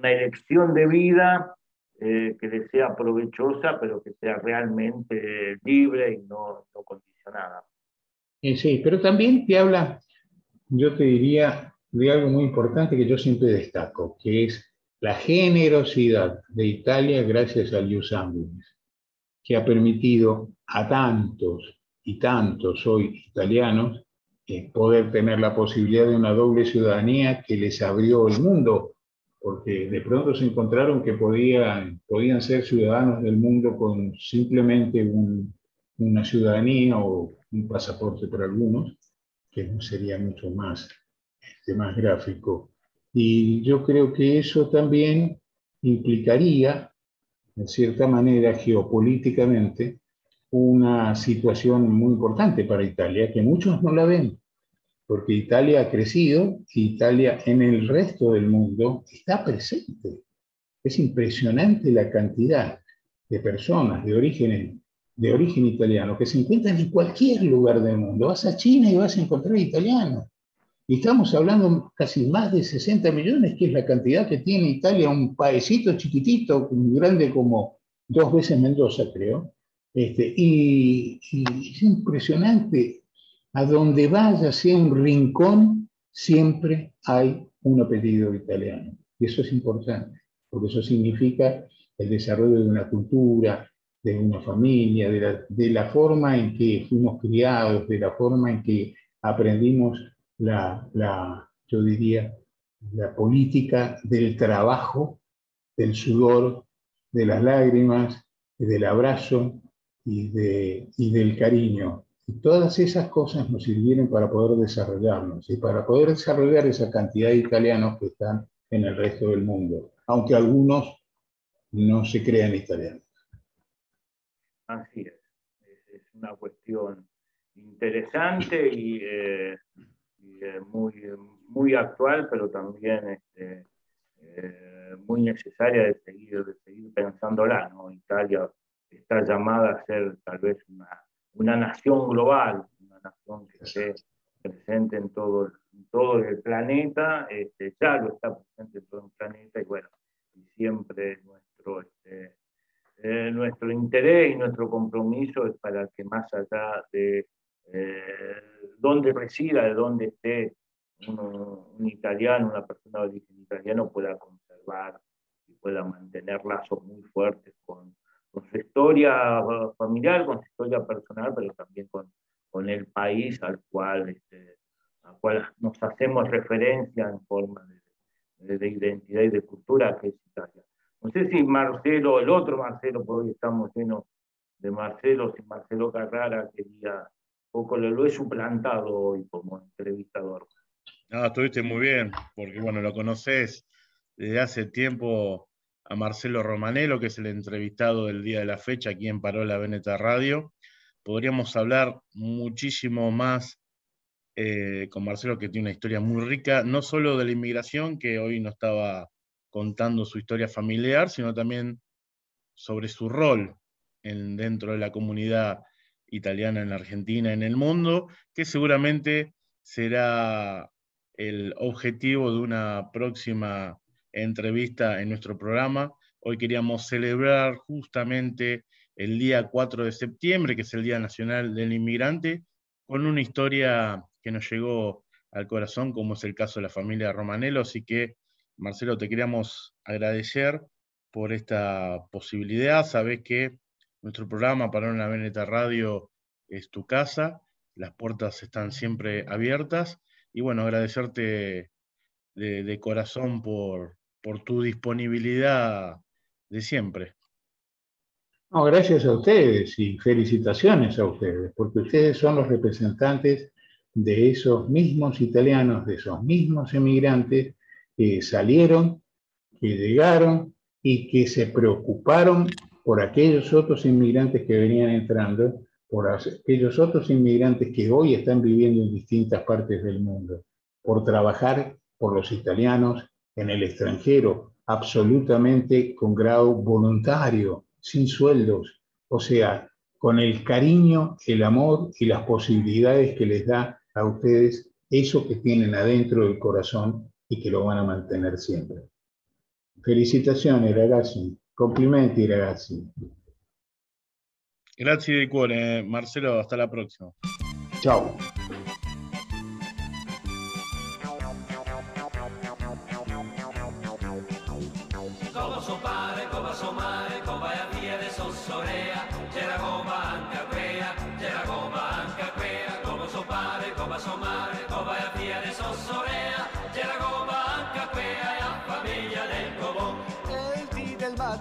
elección de vida que les sea provechosa, pero que sea realmente libre y no condicionada. Sí, pero también te habla, yo te diría, de algo muy importante que yo siempre destaco, que es la generosidad de Italia gracias al Ius Sanguinis, que ha permitido a tantos y tantos hoy italianos poder tener la posibilidad de una doble ciudadanía que les abrió el mundo, porque de pronto se encontraron que podían ser ciudadanos del mundo con simplemente una ciudadanía o un pasaporte para algunos, que no sería mucho más gráfico. Y yo creo que eso también implicaría, en cierta manera, geopolíticamente, una situación muy importante para Italia, que muchos no la ven, porque Italia ha crecido y Italia en el resto del mundo está presente. Es impresionante la cantidad de personas de origen italiano que se encuentran en cualquier lugar del mundo. Vas a China y vas a encontrar italianos. Y estamos hablando casi más de 60 millones, que es la cantidad que tiene Italia, un paesito chiquitito, grande como 2 veces Mendoza, creo. Y es impresionante. A donde vaya, sea un rincón, siempre hay un apellido italiano. Y eso es importante, porque eso significa el desarrollo de una cultura, de una familia, de la forma en que fuimos criados, de la forma en que aprendimos yo diría, la política del trabajo, del sudor, de las lágrimas, del abrazo y del cariño. Y todas esas cosas nos sirvieron para poder desarrollarnos y para poder desarrollar esa cantidad de italianos que están en el resto del mundo, aunque algunos no se crean italianos. Así es una cuestión interesante y muy actual, pero también muy necesaria de seguir pensándola, ¿no? Italia está llamada a ser tal vez una nación global, una nación que esté presente en todo el planeta, ya lo está presente en todo el planeta, y bueno, y siempre nuestro interés y nuestro compromiso es para que más allá de donde resida, de donde esté un italiano, una persona de origen italiano, pueda conservar y pueda mantener lazos muy fuertes con su historia familiar, con su historia personal, pero también con el país al cual nos hacemos referencia en forma de identidad y de cultura, que es Italia. No sé si Marcelo, el otro Marcelo, por hoy estamos llenos de Marcelo, si Marcelo Carrara quería, poco lo he suplantado hoy como entrevistador. No, estuviste muy bien, porque bueno, lo conoces desde hace tiempo a Marcelo Romanello, que es el entrevistado del día de la fecha aquí en Parola Veneta Radio. Podríamos hablar muchísimo más con Marcelo, que tiene una historia muy rica, no solo de la inmigración, que hoy nos estaba contando su historia familiar, sino también sobre su rol dentro de la comunidad italiana en la Argentina, en el mundo, que seguramente será el objetivo de una próxima entrevista en nuestro programa. Hoy queríamos celebrar justamente el día 4 de septiembre, que es el Día Nacional del Inmigrante, con una historia que nos llegó al corazón, como es el caso de la familia Romanello. Así que, Marcelo, te queríamos agradecer por esta posibilidad. Sabés que nuestro programa Parola Veneta Radio es tu casa, las puertas están siempre abiertas, y bueno, agradecerte de corazón por tu disponibilidad de siempre. No, gracias a ustedes y felicitaciones a ustedes, porque ustedes son los representantes de esos mismos italianos, de esos mismos emigrantes que salieron, que llegaron y que se preocuparon por aquellos otros inmigrantes que venían entrando, por aquellos otros inmigrantes que hoy están viviendo en distintas partes del mundo, por trabajar por los italianos en el extranjero, absolutamente con grado voluntario, sin sueldos, o sea, con el cariño, el amor y las posibilidades que les da a ustedes eso que tienen adentro del corazón y que lo van a mantener siempre. Felicitazioni ragazzi, complimenti ragazzi. Grazie di cuore, Marcelo, hasta la próxima. Ciao. Come so pare, come so mare, come vai a via de Sossorea, c'era goma anche a quea, c'era goma anche a quea, come so pare, come so mare.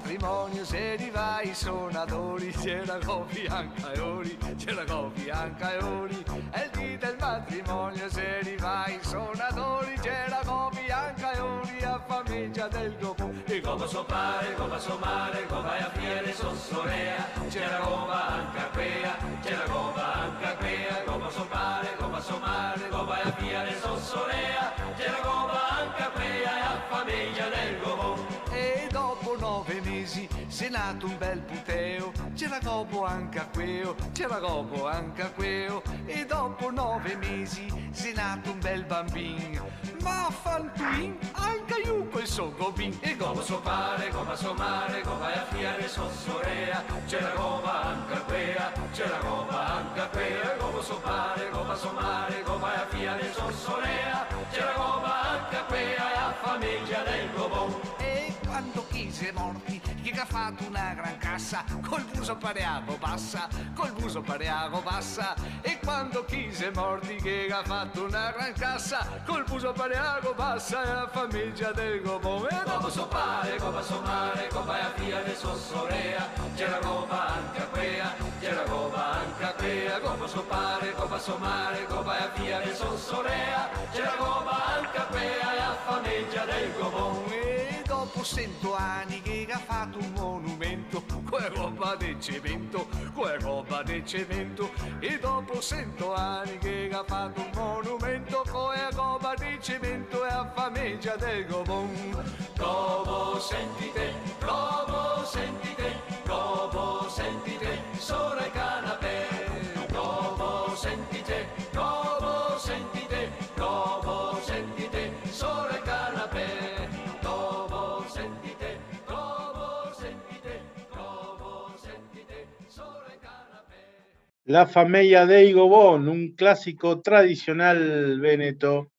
matrimonio se li va i suonatori, c'era Bianca e Ori, c'era Bianca e Ori, è il dì del matrimonio se li va i suonatori, c'era Bianca e Ori a famiglia del Gobbo. E come so pare, come so mare, come vai a fiere sossorea, c'era Bianca quea, c'era Bianca quea, come so pare, come so mare, come vai a fiere sossorea, c'era Bianca quea e a famiglia del Gobbo. E dopo 9 mesi s'è nato un bel puteo, c'era Gobo anche a queo, c'era Gobo anche a queo. E dopo 9 mesi s'è nato un bel bambin, ma fantuin anche io quel so Gobin. E come so pare, come so mare, come vai a fiare sossorea, c'era Goba anche a quea, c'era Goba anche a quea. E come so pare, come so mare, come vai a fiare sossorea, c'era Goba anche a quea e a famiglia del Gobon. E quando chiese morti, chi ha fatto una gran cassa, col muso pareago bassa, col muso pareago bassa. E quando chiese morti, chi ha fatto una gran cassa, col muso pareago bassa, e la famiglia del Gobon. E come so pare, come so mare, come vai a via de sossorea, c'era Goba anche a quea, c'era Goba anche a quea. Come so pare, come so mare, come vai a via de sossorea, c'era Goba anche a quea e a famiglia del Gobon. E dopo 100 anni che ha fatto un monumento, quella roba di cemento, quella roba di cemento. E dopo 100 anni che ha fatto un monumento, quella roba di cemento e a famiglia del Gobon. Gobo sentite, Gobo sentite, Gobo sentite, sole canapè. Gobo sentite, Gobo sentite, Gobo sentite, sole canapè. Gobo sentite, Gobo sentite, Gobo sentite, sole canapè. La Famiglia dei Gobon, un clásico tradicional veneto,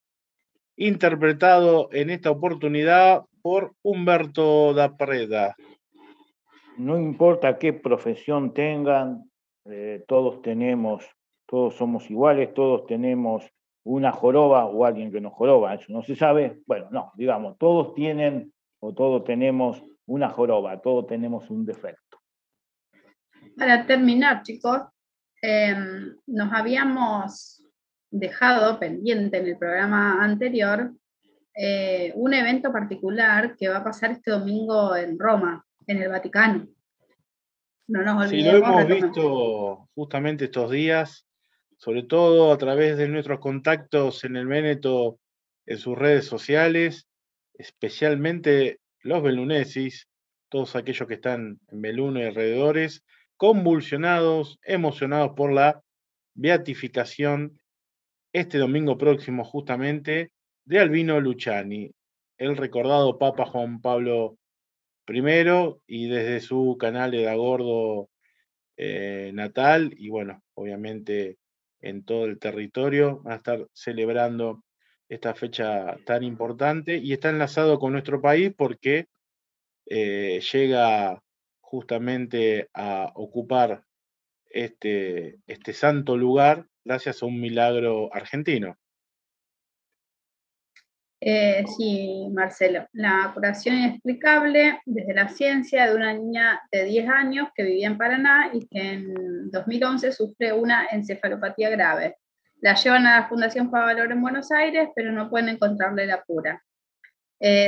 interpretado en esta oportunidad por Humberto da Preda. No importa qué profesión tengan, todos somos iguales, todos tenemos una joroba o alguien que nos joroba, eso no se sabe. Bueno, no, digamos, todos tienen o todos tenemos una joroba, todos tenemos un defecto. Para terminar, chicos, nos habíamos dejado pendiente en el programa anterior un evento particular que va a pasar este domingo en Roma, en el Vaticano. No nos Sí, lo olvidemos. hemos visto justamente estos días, sobre todo a través de nuestros contactos en el Véneto, en sus redes sociales, especialmente los belunesis, todos aquellos que están en Belluno y alrededores, convulsionados, emocionados por la beatificación este domingo próximo justamente de Albino Luciani, el recordado Papa Juan Pablo I, y desde su canal de Da Gordo natal, y bueno, obviamente en todo el territorio van a estar celebrando esta fecha tan importante y está enlazado con nuestro país porque llega justamente a ocupar este santo lugar gracias a un milagro argentino. Sí, Marcelo, la curación inexplicable desde la ciencia de una niña de 10 años que vivía en Paraná y que en 2011 sufre una encefalopatía grave. La llevan a la Fundación Favaloro en Buenos Aires, pero no pueden encontrarle la cura.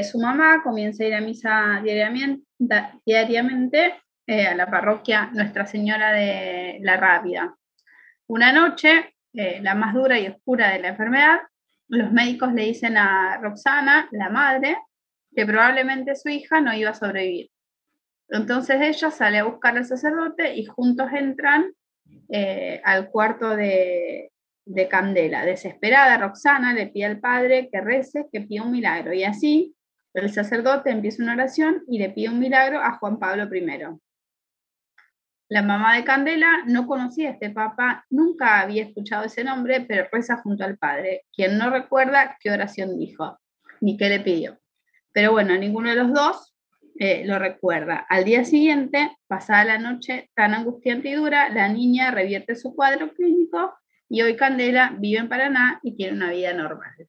Su mamá comienza a ir a misa diariamente a la parroquia Nuestra Señora de la Rábida. Una noche, la más dura y oscura de la enfermedad, los médicos le dicen a Roxana, la madre, que probablemente su hija no iba a sobrevivir. Entonces ella sale a buscar al sacerdote y juntos entran al cuarto de Candela. Desesperada, Roxana le pide al padre que rece, que pida un milagro. Y así el sacerdote empieza una oración y le pide un milagro a Juan Pablo I. La mamá de Candela no conocía a este papa, nunca había escuchado ese nombre, pero reza junto al padre, quien no recuerda qué oración dijo, ni qué le pidió. Pero bueno, ninguno de los dos lo recuerda. Al día siguiente, pasada la noche tan angustiante y dura, la niña revierte su cuadro clínico y hoy Candela vive en Paraná y tiene una vida normal.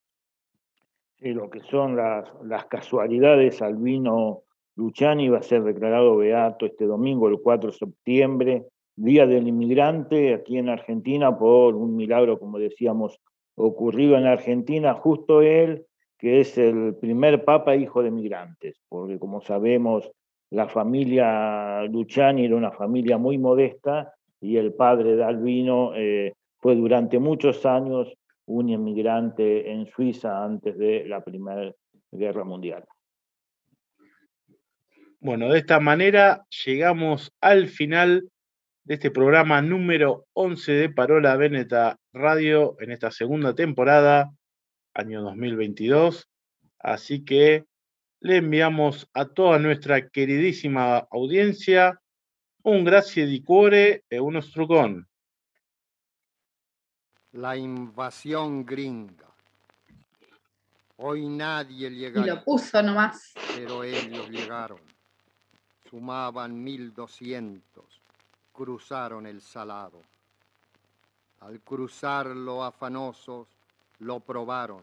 Sí, lo que son las casualidades, Albino Luciani va a ser declarado beato este domingo, el 4 de septiembre, Día del Inmigrante, aquí en Argentina, por un milagro, como decíamos, ocurrido en Argentina, justo él, que es el primer papa hijo de migrantes, porque como sabemos, la familia Luciani era una familia muy modesta y el padre de Albino fue durante muchos años un inmigrante en Suiza antes de la Primera Guerra Mundial. Bueno, de esta manera llegamos al final de este programa número 11 de Parola Veneta Radio en esta segunda temporada, año 2022. Así que le enviamos a toda nuestra queridísima audiencia un grazie di cuore e uno strucón. La invasión gringa. Hoy nadie Y llegaría, lo puso nomás. pero ellos llegaron. Sumaban 1200, cruzaron el Salado. Al cruzarlo afanosos, lo probaron,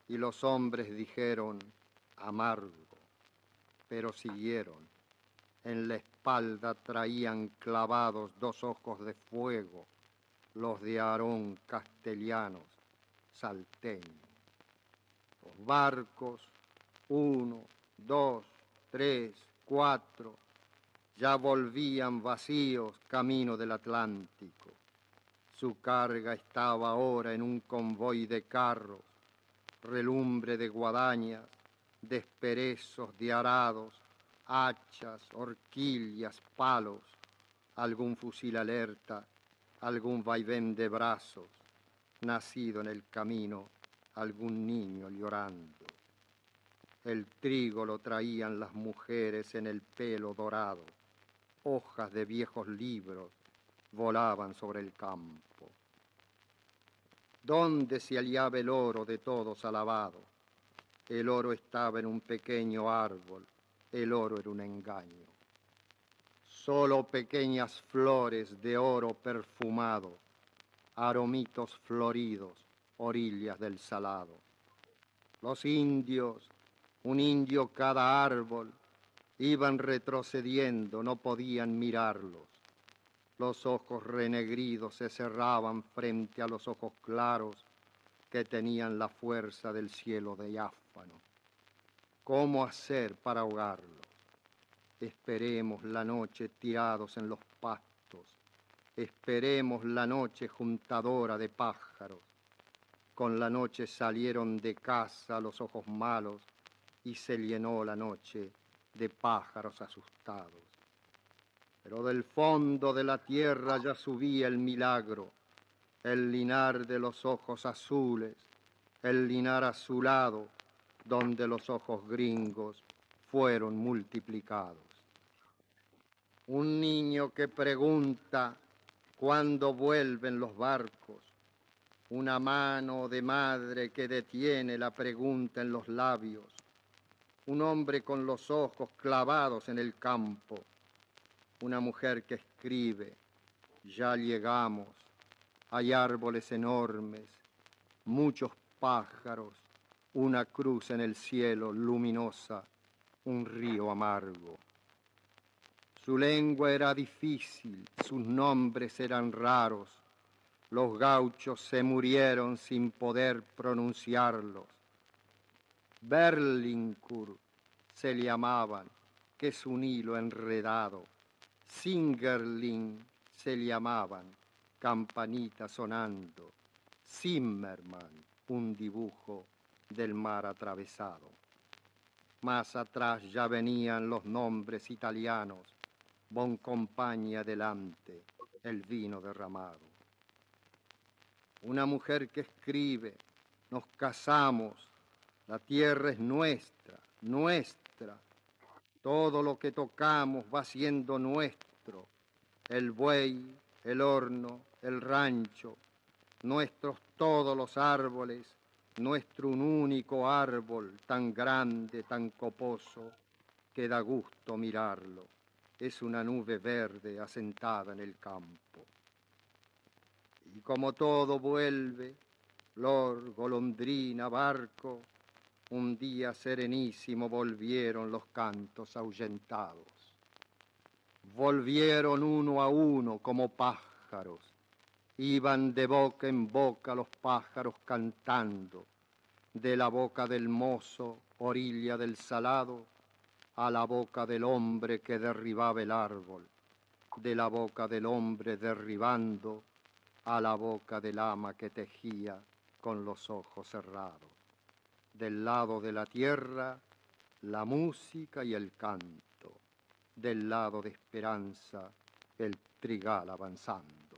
y los hombres dijeron, amargo, pero siguieron. En la espalda traían clavados 2 ojos de fuego, los de Aarón castellanos, salteños. Los barcos, 1, 2, 3, 4, ya volvían vacíos camino del Atlántico. Su carga estaba ahora en un convoy de carros, relumbre de guadañas, desperezos de arados, hachas, horquillas, palos, algún fusil alerta, algún vaivén de brazos, nacido en el camino, algún niño llorando. El trigo lo traían las mujeres en el pelo dorado, hojas de viejos libros volaban sobre el campo. ¿Dónde se hallaba el oro de todos alabado? El oro estaba en un pequeño árbol, el oro era un engaño. Solo pequeñas flores de oro perfumado, aromitos floridos, orillas del Salado. Los indios, un indio cada árbol, iban retrocediendo, no podían mirarlos. Los ojos renegridos se cerraban frente a los ojos claros que tenían la fuerza del cielo diáfano. ¿Cómo hacer para ahogarlos? Esperemos la noche tirados en los pastos. Esperemos la noche juntadora de pájaros. Con la noche salieron de casa los ojos malos y se llenó la noche de pájaros asustados. Pero del fondo de la tierra ya subía el milagro, el linar de los ojos azules, el linar azulado, donde los ojos gringos fueron multiplicados. Un niño que pregunta cuándo vuelven los barcos, una mano de madre que detiene la pregunta en los labios, un hombre con los ojos clavados en el campo, una mujer que escribe, ya llegamos, hay árboles enormes, muchos pájaros, una cruz en el cielo luminosa, un río amargo. Su lengua era difícil, sus nombres eran raros, los gauchos se murieron sin poder pronunciarlos. Berlincourt se le llamaban, que es un hilo enredado. Singerling se le llamaban, campanita sonando. Zimmermann, un dibujo del mar atravesado. Más atrás ya venían los nombres italianos, Boncompagni adelante, el vino derramado. Una mujer que escribe, nos casamos, la tierra es nuestra, nuestra. Todo lo que tocamos va siendo nuestro, el buey, el horno, el rancho, nuestros todos los árboles, nuestro un único árbol tan grande, tan coposo, que da gusto mirarlo. Es una nube verde asentada en el campo. Y como todo vuelve, flor, golondrina, barco, un día serenísimo volvieron los cantos ahuyentados. Volvieron uno a uno como pájaros. Iban de boca en boca los pájaros cantando, de la boca del mozo, orilla del salado, a la boca del hombre que derribaba el árbol, de la boca del hombre derribando, a la boca del ama que tejía con los ojos cerrados. Del lado de la tierra, la música y el canto, del lado de esperanza, el trigal avanzando.